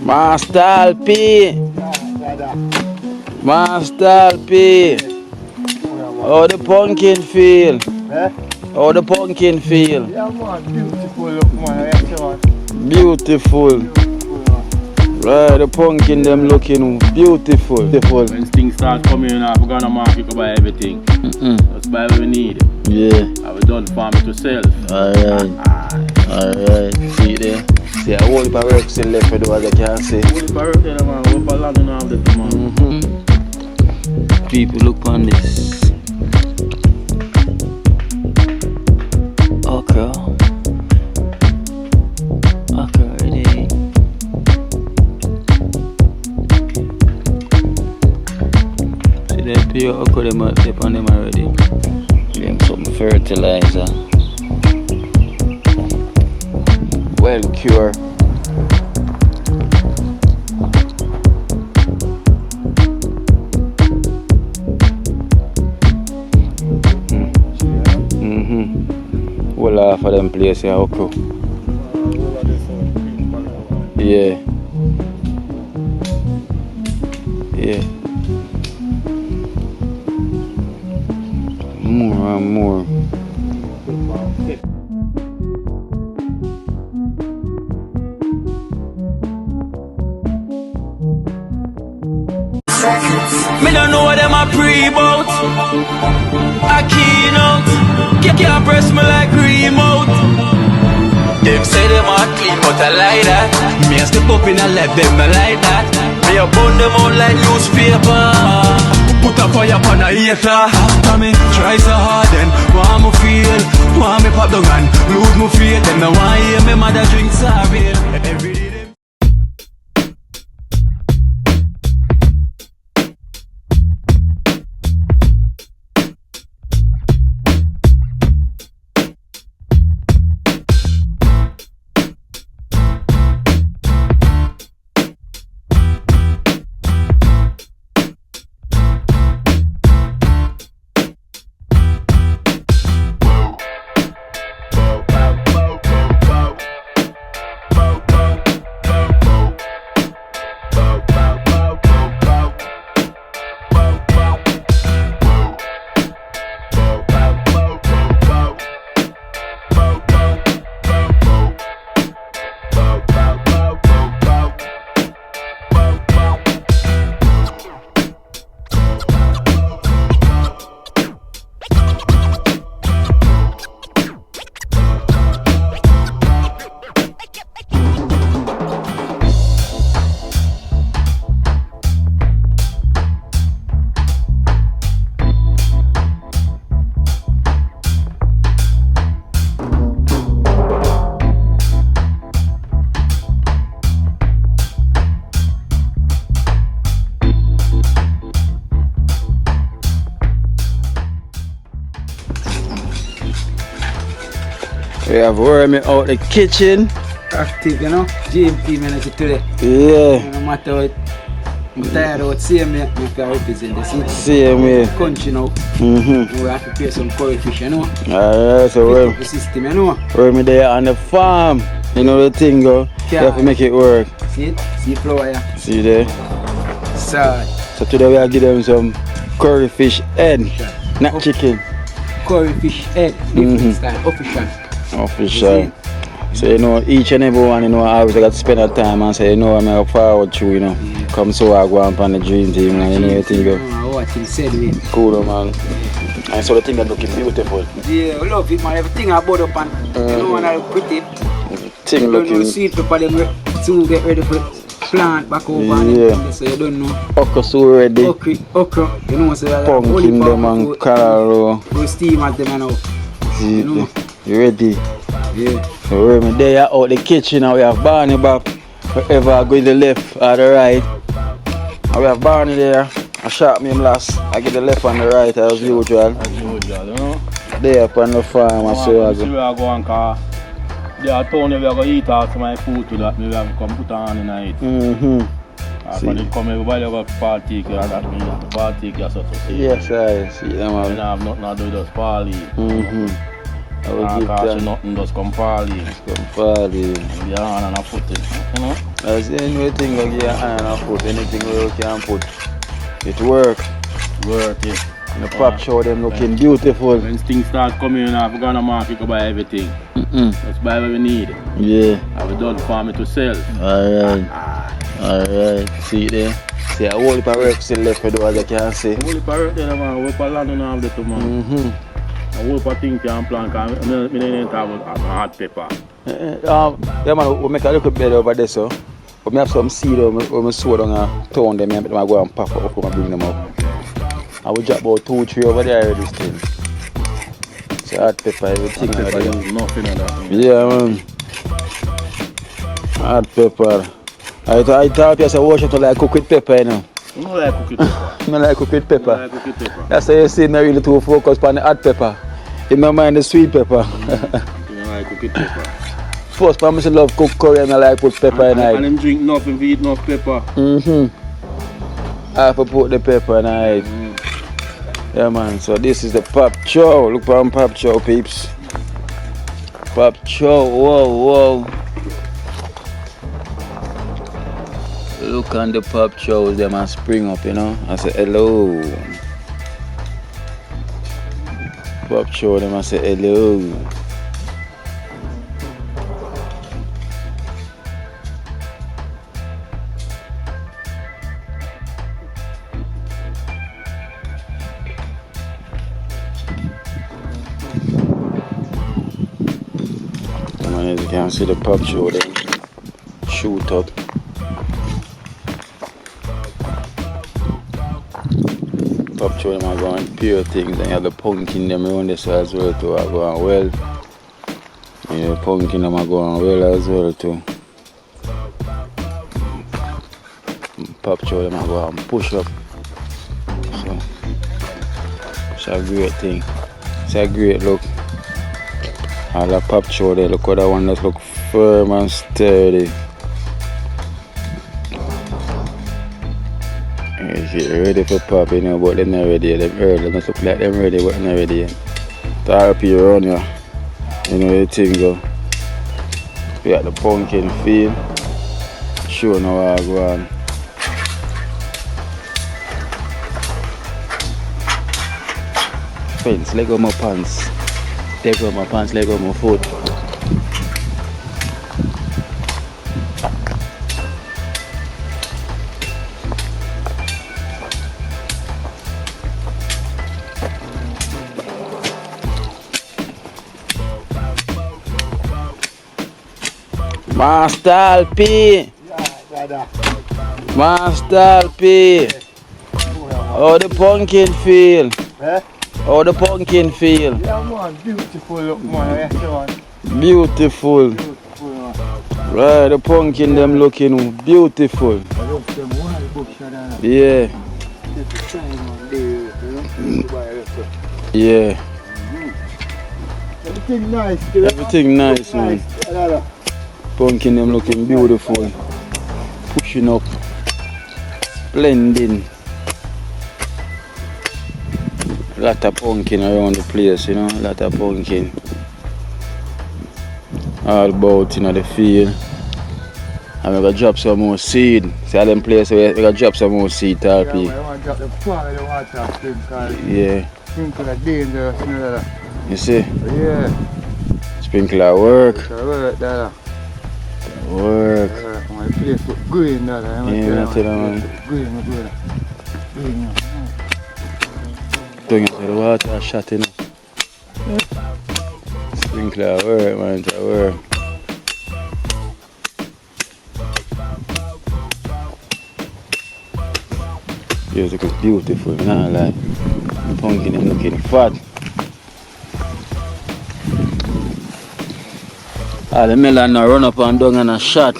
Master P. Master P. How the pumpkin feel? How the pumpkin feel? Yeah, man, beautiful look, man. Beautiful. Right, the pumpkin them looking beautiful. When things start coming in, we're gonna market to buy everything. That's buy what we need. Yeah. I was done farming to sell. Alright. See there? See, a whole heap of work still left for those that can see. Whole heap of work there, man. We're for long enough this, man. People look on this. Okra. Okra ready. See that pure okra them up on them already. Give them some fertilizer. Well cured. Well, for them place here, okra. Yeah. More and more. Me don't know what them a pre about. A Kino, can't press me like remote. Them say them a clean, but I like that. Me a step up in a left, them not like that. Me a burn them out like newspaper. Put a fire upon a hater. After me try so hard, then want me feel, want me pop down and lose me feel. Them no want hear me mother drink sorry. Every day. We have Wormy out the kitchen. Active, you know. GMT manager today. Yeah. No matter what. I'm tired of seeing me. I can represent the city. Same way. Country now. We have to pay some curry fish, you know. Alright, so Wormy. The system, you know. Wormy there on the farm. You know the thing, go. You have to make it work. See it? See flour, yeah. See there? Salt. So today we are give them some curry fish head, not chicken. Curry fish head, different style, official. Official. So you know, each and every one, you know, I always got to spend that time and say, you know, I'm going forward through, you know. Yeah. Come so I go on the dream team, and you know, everything go. What he said, man. Cool, man. And so the thing is looking beautiful. Yeah, I love it, man. Everything I bought up and, you know, when I pretty. Thing looking. You don't know, sweet people, them soon get ready for plant back over and so you don't know. Okra so ready. Okra, you know, so pumpkin them and carrots. We steam at them now. You know. You ready? Yeah. So we're there out the kitchen and we have Barney back. Wherever I go to the left or the right. And we have Barney there. I shot me him last. I get the left and the right as usual. As usual, you know. There up on the farm and so I go and car. They are told me we are going to eat after my food to that. Maybe I have to come put on in it. When they come, everybody have to partake. That means you have to partake. Yes, I see them. I have nothing to do with us parley. I will give them nothing, just come parley. Come parley. We are on and a foot it. You know? That's the only thing like your hand and put, anything where you can put. It work. Work it. And the pop show them looking beautiful. When things start coming in, I'm gonna market to buy everything. Let's buy what we need. Yeah. I we done farm it to sell. Alright. Alright. See it there? See a whole heap of work still left for do as you can see. A whole heap of work there, man. A whole heap of land and all that, man. A whole heap of things can plant, because I don't talk about hot pepper. Yeah man, we make a little bed over there so. But I have some seed when I sow down a town them, I go and pop up and bring them up. I will drop about 2-3 over there already still. So hot pepper, everything Hot pepper, like nothing of that. Yeah man. Hot pepper. I thought you said wash it to like cook with pepper, you know. I don't like cooking pepper. I like cook with pepper. I like cooking pepper. That's why you see me really too focused on the hot pepper. In my mind the sweet pepper. I don't like cooking pepper. First time I love cook curry and I like put pepper in it. And them drink nothing, we eat enough pepper. I have to put the pepper in it. Yeah man, so this is the pop chow. Look for pop chow peeps. Pop chow, whoa. Look on the pop chows, them and spring up, you know. I say hello. Pop chow, them I say hello. As you can see the pop show them shoot up. Pop show them are going pure things, and you have the pumpkin them around this as well too are going well. And the pumpkin them are going well as well too. Pop show them are going push up. So it's a great thing. It's a great look. All the pop show there, look how that one just look firm and sturdy. They're ready for pop, you know, but they're not ready. They're early, they look like they're ready, but they're not ready yet. The RP around here, you know the thing go. We got the pumpkin field. Sure now I go on. Fence, leg on my pants. Take off my pants, leg off my foot. Master P. Master P. How the pumpkin feel? How the pumpkin feel? Yeah man, beautiful look man, Beautiful. Right, the pumpkin them looking beautiful. I love them wild bush and Yeah. Yeah. everything nice. Everything nice, man. Pumpkin them looking beautiful. Pushing up. Blending. Lot of pumpkin around the place, you know, lot of pumpkin. All about, you know, the field. And we're gonna drop some more seed. See all them places where we're gonna drop some more seed, Tarpy. I want to drop the fire in the water sprinkle. Yeah. Sprinkle are dangerous, you know that. You see? Yeah. Sprinkler work. Work that. Work. My place look green that. Yeah, I tell you, man. Green. Don't get the water shot, you know. Sprinkler work, man, it work. Yours look beautiful, not like pumpkin is looking fat. All the melon now run up and down and a shot.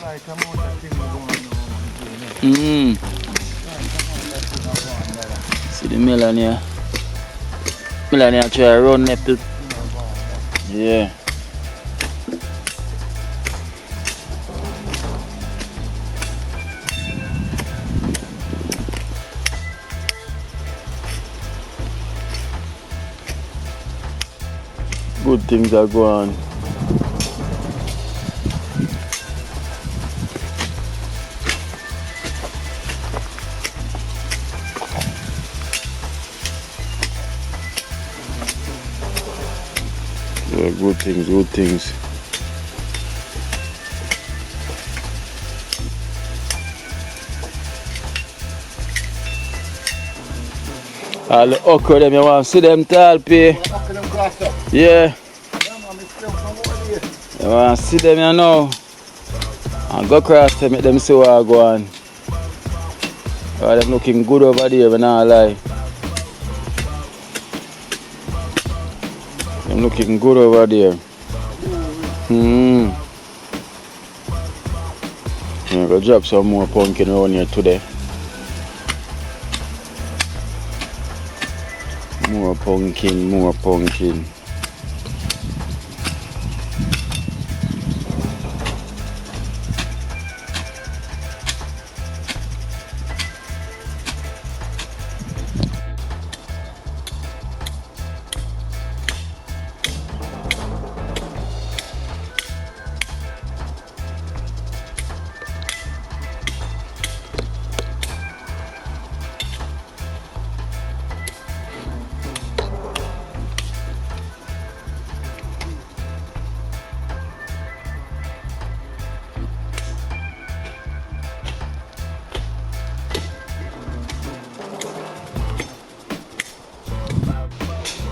See the melon here. Melon here try to run nipple. Yeah. Good things are going on. good things, good things. All the okra them, you want to see them tall, pay? Yeah. You want to see them, you know? And go across to make them see what I go on. Oh, them looking good over there, but not lie. Them looking good over there. I'm gonna drop some more pumpkin around here today. More pumpkin, more pumpkin.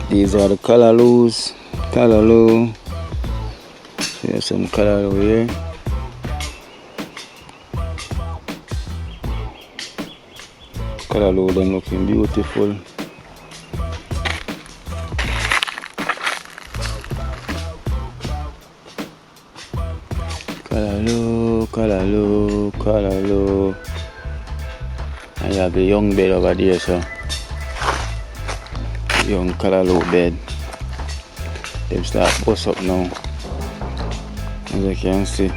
These are the callaloo. There's some callaloo here. Callaloo, them looking beautiful. Callaloo. I have a young bed over there, so. Young callaloo bed. They start bust up now, as you can see.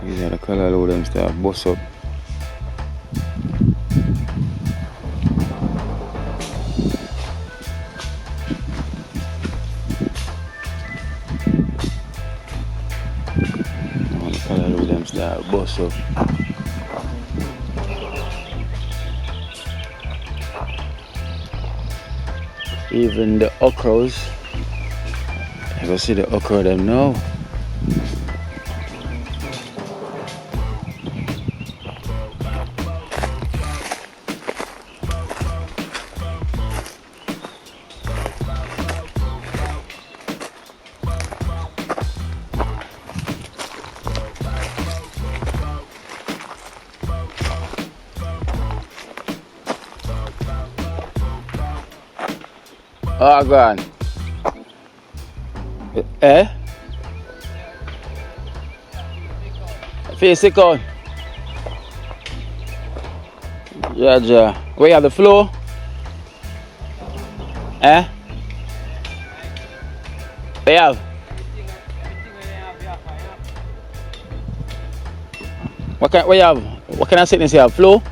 These are the callaloo, them start bust up. All the callaloo, them start bust up. Even the okras, you can see the okra them now. Oh, go on. Eh? Face it on. Yeah. Where you have the floor? Eh? Where you have? Where you have? What kind of sickness you have? Floor?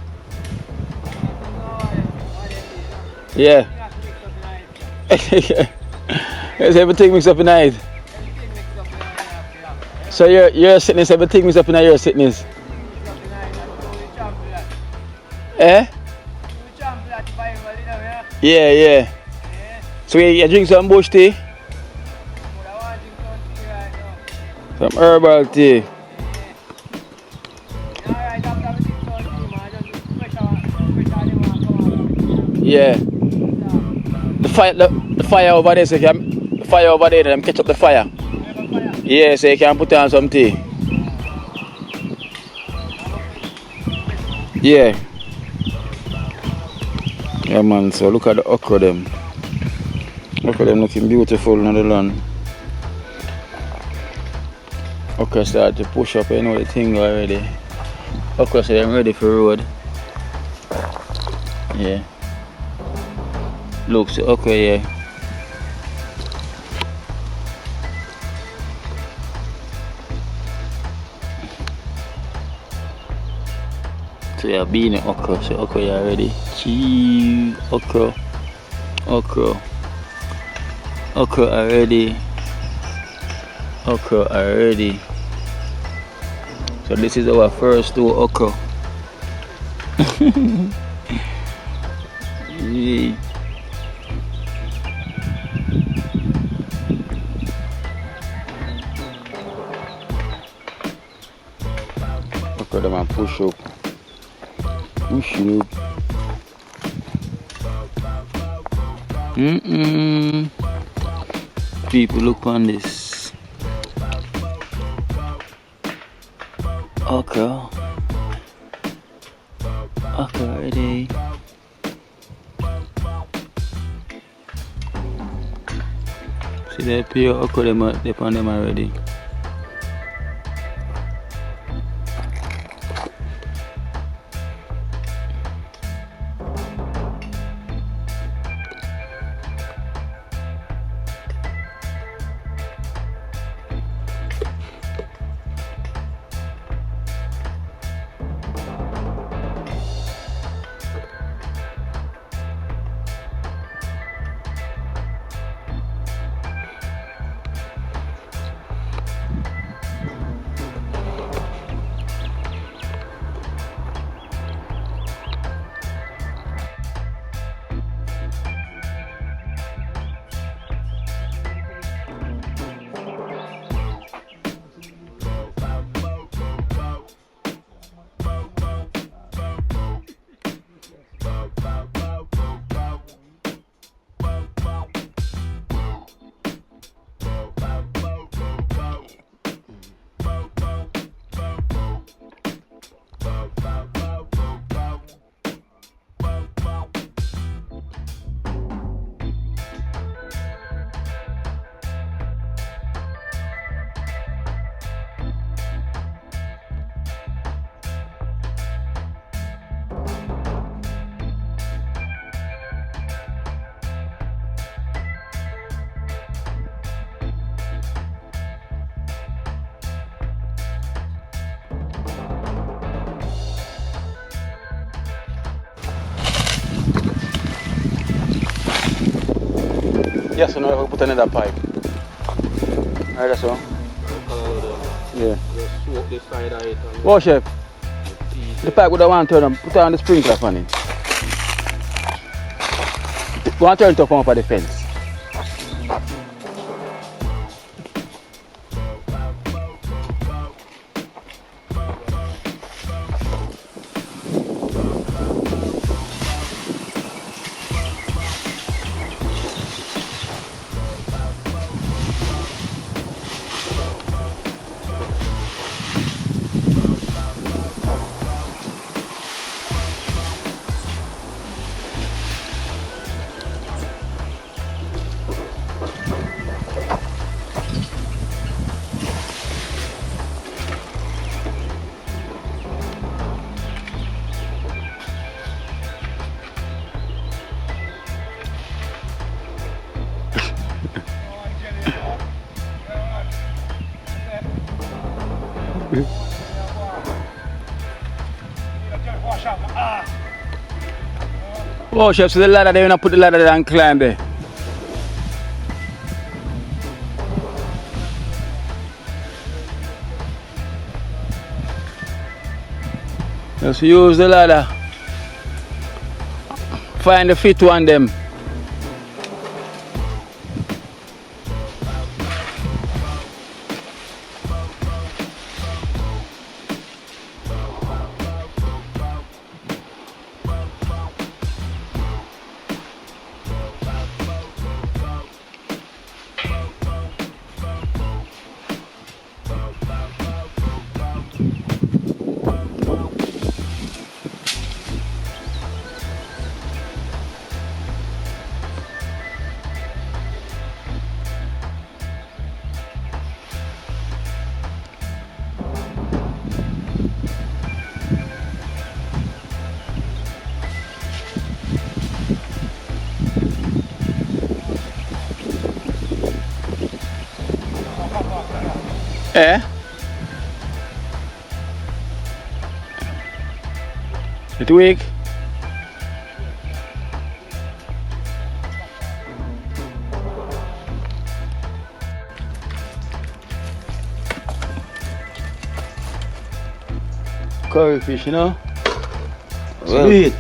Yeah. Yes, everything mixed up in night. So your sickness, everything mixed up in your sickness. Eh? Yeah. So you drink some bush tea? Some herbal tea. Yeah. The fire over there, so you can them catch up the fire. Yeah, so you can put on some tea. Yeah. Yeah man, so look at the okra them. Look at them looking beautiful on the lawn. Okra start to push up, you know the thing already. Okra so they're ready for road. Yeah. Looks okay, yeah. So yeah, being an okra, so okra you ready. Cheese, okra already. So this is our first two okra. Yeah. okra them and push up. Push it up. People look on this. Okra. Okra ready. See the pure okra them on them already. Yes, so now we put another pipe. Alright, that's all. Yeah. Just soak this side of it. Wow, chef. The pipe would have want to turn on, put on the sprinkler on it. Want to turn it up on for the fence. Oh, chef, so the ladder there, you put the ladder there and climb there. Just use the ladder. Find the fit one them. Eh? It weak? Curry fish, you know? Sweet.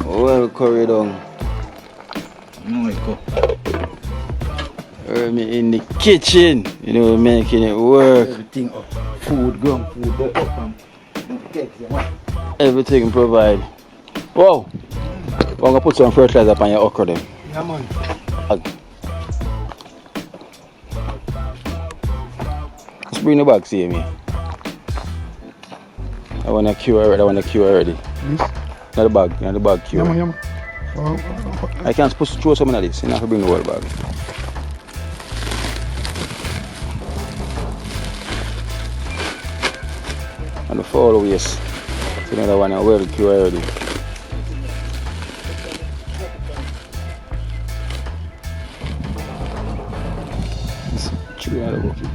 Well curry down. No, it go. Wormy in the kitchen, you know, making it work. Everything up. Food, ground food, there up and Everything provide. Whoa! I'm gonna put some fertilizer on your okra then. Yeah, man. Let's bring the bag, see me. I want to cure already. This? Not the bag cure. Yeah, man. I can't supposed to throw some of this, you have to bring the whole bag. And the foul waste. So another one I will cure already. Chew out of bucket.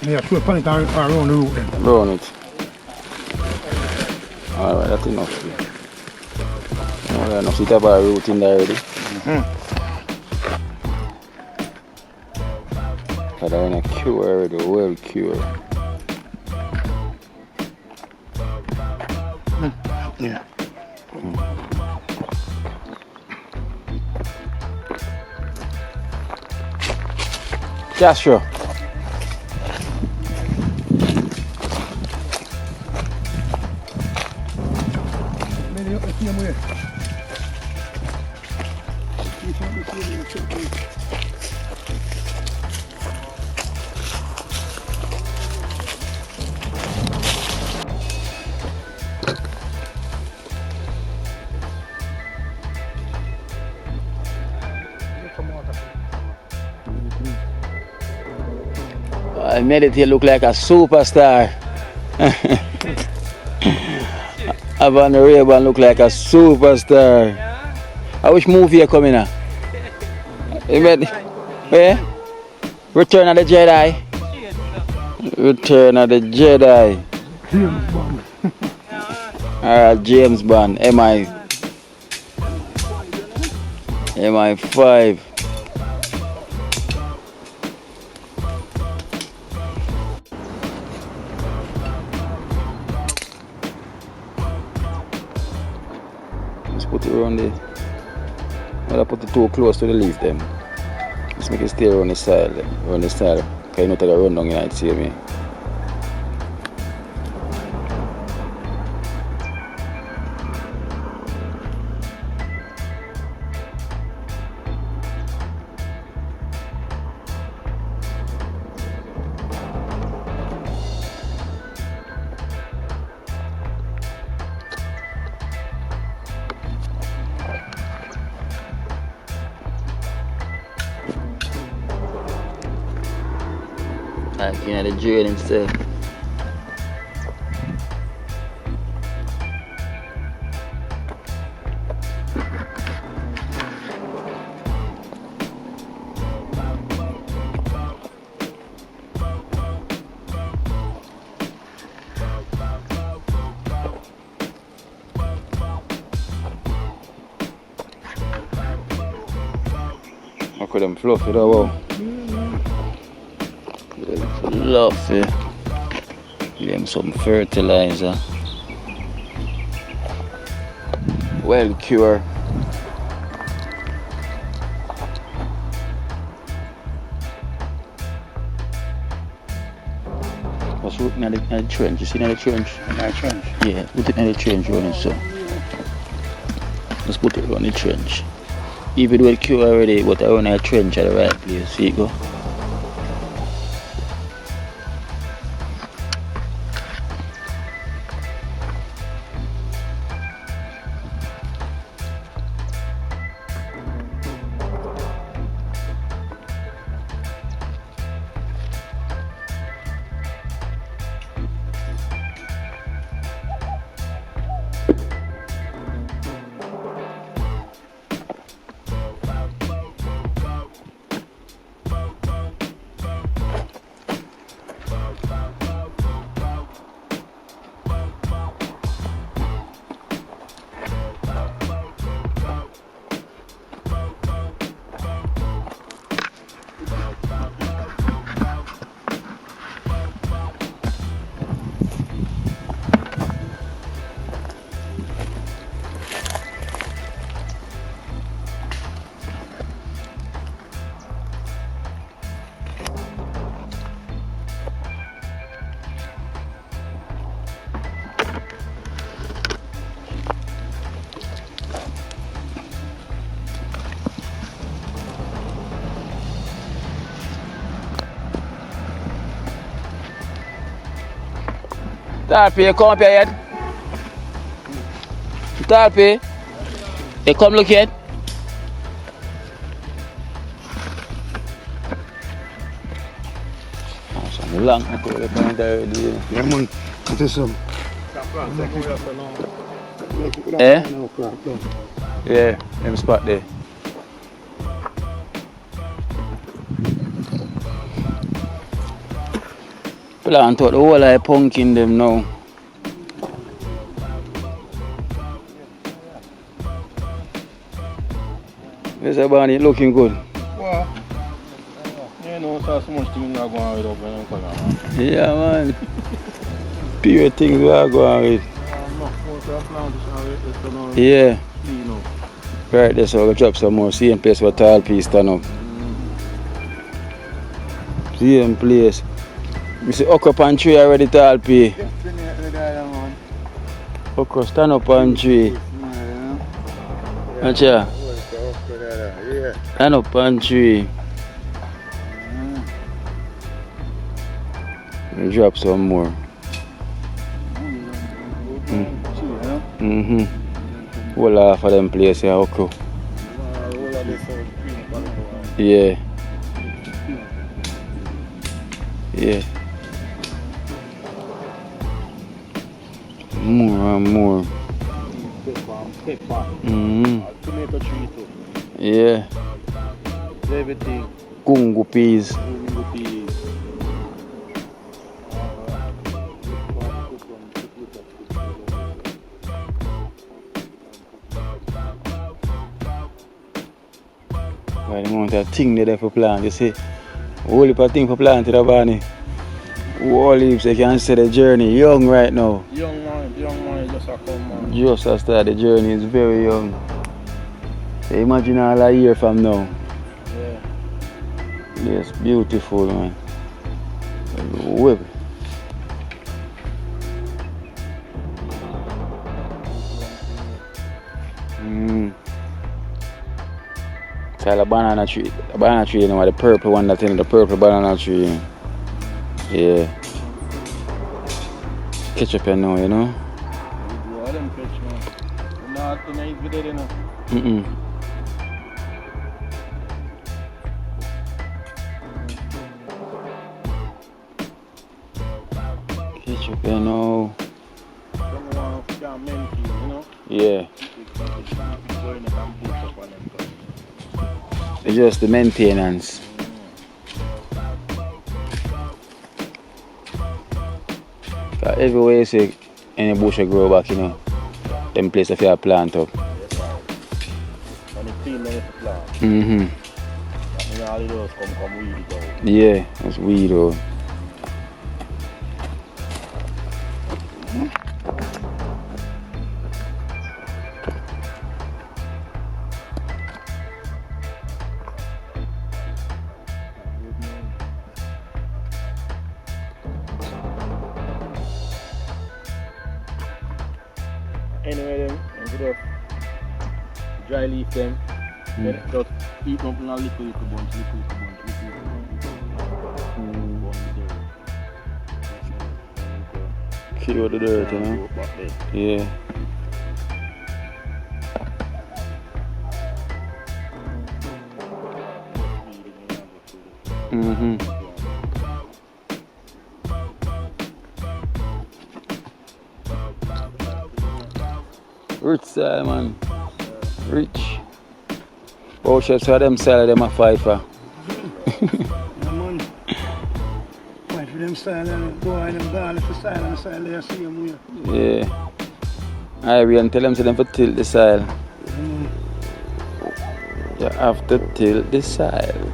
Yeah, sure, put it around the root then. Brown it. Alright, that's enough. Alright, enough. It have a root in there already. But I want to cure already, well cure. Yeah. Joshua. I made it here look like a superstar. Having the Ray-Ban look like a superstar. I wish movie here coming now. You made where? Return of the Jedi. Return of the Jedi. Alright, James Bond. MI5. Let's put it around the. I'll put it too close to the leaf then. Let's make it stay around the side. Because you know take a run down in it, see me. Like, you know, the drain and stuff. Look at them fluffy though, wow. Fluffy. Give them some fertilizer. Well cure. What's rooting in the trench? You see in the trench? In the trench? Yeah, put it in the trench running so. Let's put it on the trench. Even though it cure already, but I run a trench at the right place. See it go? Talpi, you come up here yet? Talpi, you come look yet? Oh, some long I could have found already. Yeah, man. It is some. Eh? Yeah, them spot there. Plant out the whole of pumpkin them now. Yes, Barney, looking good. Well, you know, so much things are going with up. Yeah, man. Pure things we are going with. Yeah. Right there, so we'll drop some more. Same place where tall piece stand up. Same place. You see Okra on tree already tall piece. Okra stand up on tree. Acha. Stand up on tree. We'll drop some more. Whole half of them places here, Okra. Yeah. Yeah. More and more. Tomato tree too. Yeah. Everything. Kungu peas. By the amount of thing there for plant, you see. Whole heap of thing for plant in the Barney. All leaves, you can see the journey young right now. Young man, just a come man. Just as start the journey is very young. So imagine all a year from now. Yeah. Yes, beautiful man. Whip. So the banana tree, you know, the purple one that's in the purple banana tree. Yeah. Ketchup you know, you know. All them catch man. Not tonight we did enough. Ketchup you know. Someone can mentee, you know. Yeah. It's just the maintenance. Everywhere you see any bush grow back, you know, them place if you plant up. And it's clean when it's plant. And all of those come weed it out. Yeah, it's weed out. Anyway, then, instead of dry leaf them, then just eat up in a little bunch. Kill the dirt, you know? Yeah. Rich style, man. Rich. Oh, chefs for them style, them a fight for. Man. Fight for them style and go on them garlic for style and the style they see them here. Yeah. I will tell them to them for tilt the style. You have to tilt the style.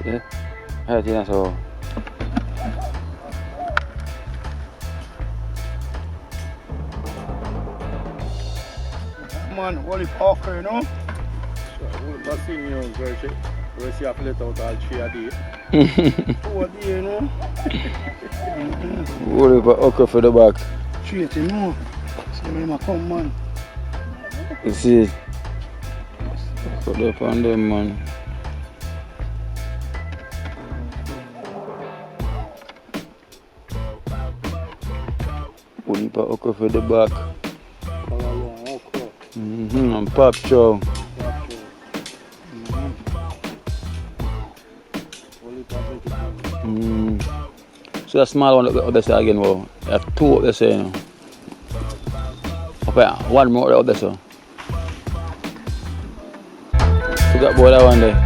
Yeah. I think that's all. Man, what if okra, you know? That's the news, where she have let out all 3 a day. 4 days, you know? What if okra for the back? 3 you know? See me come, man. You see? Put that on them, man. Put the okra for the back. Okra. And pop chow. So that small one up there again, wow. You have two up there, you know. Okay, one more up there, so. Forgot about that one there.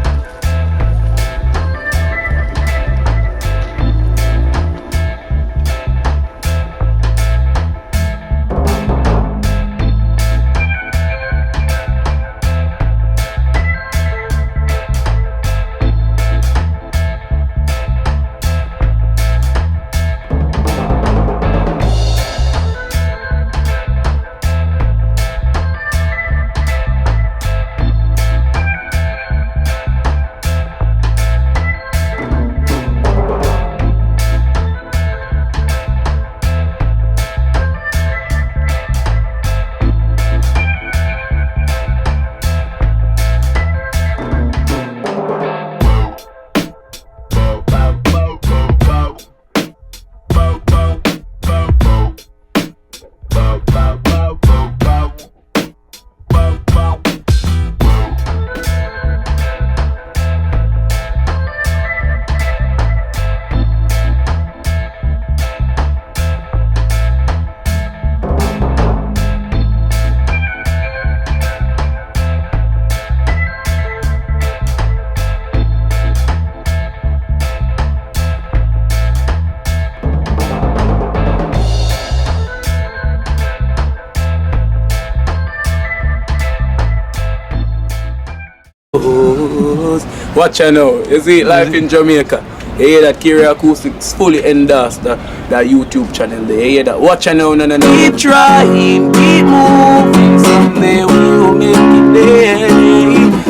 Watch out now, you see life in Jamaica. You hear that Kiro Acoustics fully endorsed that YouTube channel there. You hear that? Watch out now, no. Keep trying, keep moving. Someday we will make it there.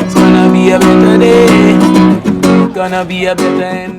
It's gonna be a better day. Gonna be a better end.